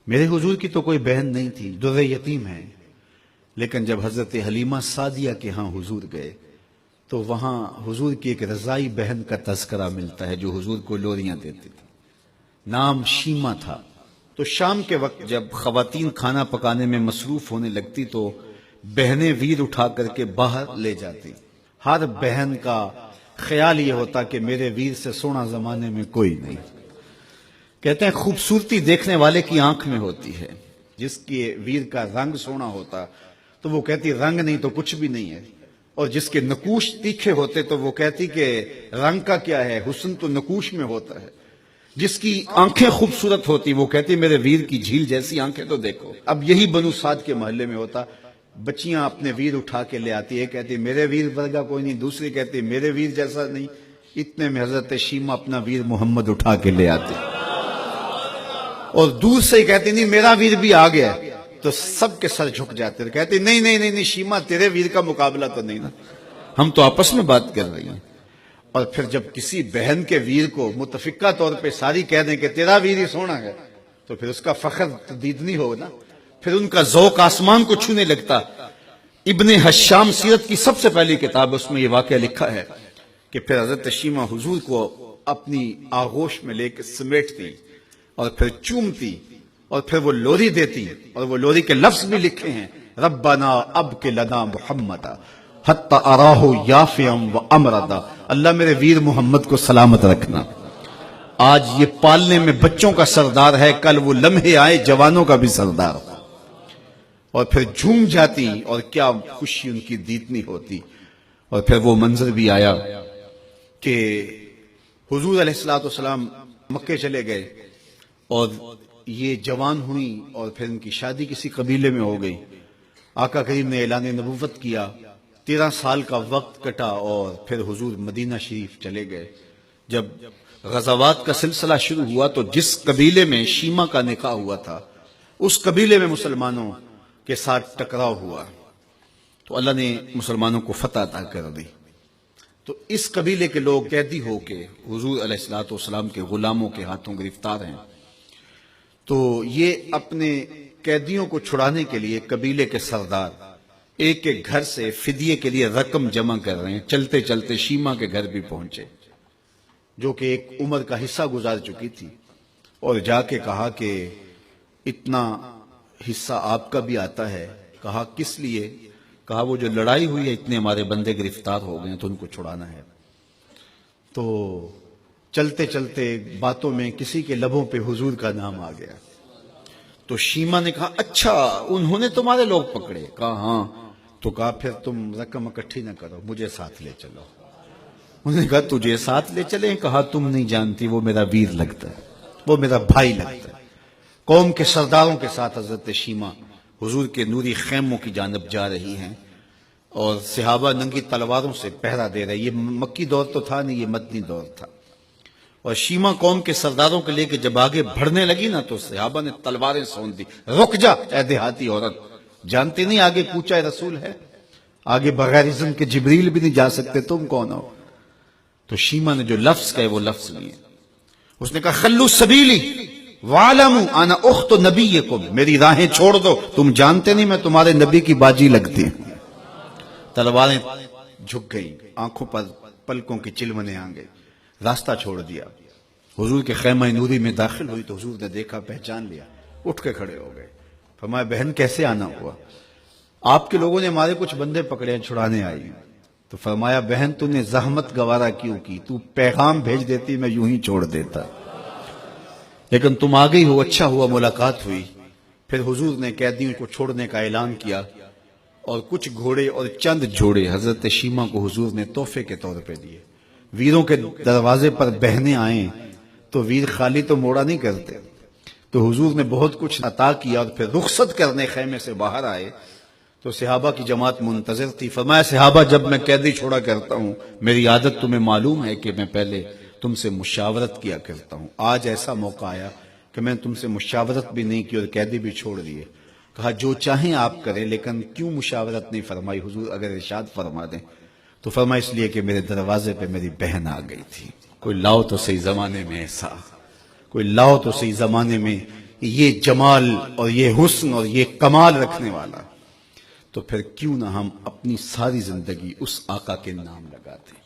میرے حضور کی تو کوئی بہن نہیں تھی، در یتیم ہے، لیکن جب حضرت حلیمہ سعدیہ کے ہاں حضور گئے تو وہاں حضور کی ایک رضائی بہن کا تذکرہ ملتا ہے جو حضور کو لوریاں دیتی تھی، نام شیمہ تھا۔ تو شام کے وقت جب خواتین کھانا پکانے میں مصروف ہونے لگتی تو بہنیں ویر اٹھا کر کے باہر لے جاتی۔ ہر بہن کا خیال یہ ہوتا کہ میرے ویر سے سونا زمانے میں کوئی نہیں۔ کہتے ہیں خوبصورتی دیکھنے والے کی آنکھ میں ہوتی ہے، جس کی ویر کا رنگ سونا ہوتا تو وہ کہتی رنگ نہیں تو کچھ بھی نہیں ہے، اور جس کے نقوش تیکھے ہوتے تو وہ کہتی کہ رنگ کا کیا ہے، حسن تو نقوش میں ہوتا ہے۔ جس کی آنکھیں خوبصورت ہوتی وہ کہتی میرے ویر کی جھیل جیسی آنکھیں تو دیکھو۔ اب یہی بنو سعد کے محلے میں ہوتا، بچیاں اپنے ویر اٹھا کے لے آتی، ایک کہتی میرے ویر ورگا کوئی نہیں، دوسری کہتی میرے ویر جیسا نہیں۔ اتنے میں حضرت شیمہ اپنا ویر محمد اٹھا کے لے آتی اور دور سے ہی کہتی نہیں میرا ویر بھی آ گیا، تو سب کے سر جھک جاتے، کہتی نہیں شیمہ تیرے ویر کا مقابلہ تو نہیں نا، ہم تو آپس میں بات کر رہی ہیں۔ اور پھر جب کسی بہن کے ویر کو متفقہ طور پہ ساری کہہ دیں کہ تیرا ویر ہی سونا ہے تو پھر اس کا فخر تدیدنی ہوگا نا، پھر ان کا ذوق آسمان کو چھونے لگتا۔ ابن حشام سیرت کی سب سے پہلی کتاب، اس میں یہ واقعہ لکھا ہے کہ پھر حضرت شیمہ حضور کو اپنی آغوش میں لے کے سمیٹتی اور پھر چومتی اور پھر وہ لوری دیتی، اور وہ لوری کے لفظ بھی لکھے ہیں، ربنا ابق لنا محمدا حتی اراہ یافعا و امردا، اللہ میرے ویر محمد کو سلامت رکھنا۔ آج یہ پالنے میں بچوں کا سردار ہے، کل وہ لمحے آئے جوانوں کا بھی سردار ہو۔ اور پھر جھوم جاتی اور کیا خوشی ان کی دیتنی ہوتی۔ اور پھر وہ منظر بھی آیا کہ حضور علیہ السلام مکے چلے گئے اور یہ جوان ہوئی اور پھر ان کی شادی کسی قبیلے میں ہو گئی۔ آقا کریم نے اعلان نبوت کیا، 13 سال کا وقت کٹا اور پھر حضور مدینہ شریف چلے گئے۔ جب غزوات کا سلسلہ شروع ہوا تو جس قبیلے میں شیمہ کا نکاح ہوا تھا اس قبیلے میں مسلمانوں کے ساتھ ٹکراؤ ہوا تو اللہ نے مسلمانوں کو فتح عطا کر دی۔ تو اس قبیلے کے لوگ قیدی ہو کے حضور علیہ السلام کے غلاموں کے ہاتھوں گرفتار ہیں۔ تو یہ اپنے قیدیوں کو چھڑانے کے لیے قبیلے کے سردار ایک ایک گھر سے فدیے کے لیے رقم جمع کر رہے ہیں۔ چلتے چلتے شیمہ کے گھر بھی پہنچے جو کہ ایک عمر کا حصہ گزار چکی تھی، اور جا کے کہا کہ اتنا حصہ آپ کا بھی آتا ہے۔ کہا کس لیے؟ کہا وہ جو لڑائی ہوئی ہے اتنے ہمارے بندے گرفتار ہو گئے تو ان کو چھڑانا ہے۔ تو چلتے چلتے باتوں میں کسی کے لبوں پہ حضور کا نام آ گیا تو شیمہ نے کہا اچھا انہوں نے تمہارے لوگ پکڑے؟ کہا ہاں۔ تو کہا پھر تم رقم اکٹھی نہ کرو، مجھے ساتھ لے چلو۔ انہوں نے کہا تجھے ساتھ لے چلیں؟ کہا تم نہیں جانتی وہ میرا ویر لگتا ہے، وہ میرا بھائی لگتا ہے۔ قوم کے سرداروں کے ساتھ حضرت شیمہ حضور کے نوری خیموں کی جانب جا رہی ہیں اور صحابہ ننگی تلواروں سے پہرا دے رہے۔ یہ مکی دور تو تھا نہیں، یہ مدنی دور تھا۔ اور شیمہ قوم کے سرداروں کے لے کے جب آگے بڑھنے لگی نا تو صحابہ نے تلواریں سون دی، رک جا اے دیہاتی عورت، جانتے نہیں آگے کوچہ رسول ہے، آگے بغیر اذن کے جبریل بھی نہیں جا سکتے، تم کون ہو؟ تو شیمہ نے جو لفظ کہے وہ لفظ لیے، اس نے کہا خلو سبیلی وَعَلَمُوا انا اخت نبیکم، میری راہیں چھوڑ دو، تم جانتے نہیں میں تمہارے نبی کی باجی لگتی ہوں۔ تلواریں جھک گئیں، آنکھوں پر پلکوں کی چلمنے آ گئے، راستہ چھوڑ دیا۔ حضور کے خیمہ نوری میں داخل ہوئی تو حضور نے دیکھا، پہچان لیا، اٹھ کے کھڑے ہو گئے۔ فرمایا بہن کیسے آنا ہوا؟ آپ کے لوگوں نے ہمارے کچھ بندے پکڑے ہیں، چھڑانے آئی ہیں۔ تو فرمایا بہن تو نے زحمت گوارا کیوں کی؟ تو پیغام بھیج دیتی میں یوں ہی چھوڑ دیتا، لیکن تم آ گئی ہو، اچھا ہوا ملاقات ہوئی۔ پھر حضور نے قیدیوں کو چھوڑنے کا اعلان کیا اور کچھ گھوڑے اور چند جوڑے حضرت شیمہ کو حضور نے تحفے کے طور پہ دیے۔ ویروں کے دروازے پر بہنیں آئیں تو ویر خالی تو موڑا نہیں کرتے، تو حضور نے بہت کچھ عطا کیا اور پھر رخصت کرنے خیمے سے باہر آئے تو صحابہ کی جماعت منتظر تھی۔ فرمایا صحابہ جب میں قیدی چھوڑا کرتا ہوں میری عادت تمہیں معلوم ہے کہ میں پہلے تم سے مشاورت کیا کرتا ہوں، آج ایسا موقع آیا کہ میں تم سے مشاورت بھی نہیں کی اور قیدی بھی چھوڑ دیے۔ کہا جو چاہیں آپ کریں، لیکن کیوں مشاورت نہیں فرمائی حضور؟ اگر ارشاد فرما دیں تو فرمایا اس لیے کہ میرے دروازے پہ میری بہن آ گئی تھی۔ کوئی لاؤ تو صحیح زمانے میں ایسا، کوئی لاؤ تو صحیح زمانے میں یہ جمال اور یہ حسن اور یہ کمال رکھنے والا، تو پھر کیوں نہ ہم اپنی ساری زندگی اس آقا کے نام لگاتے ہیں۔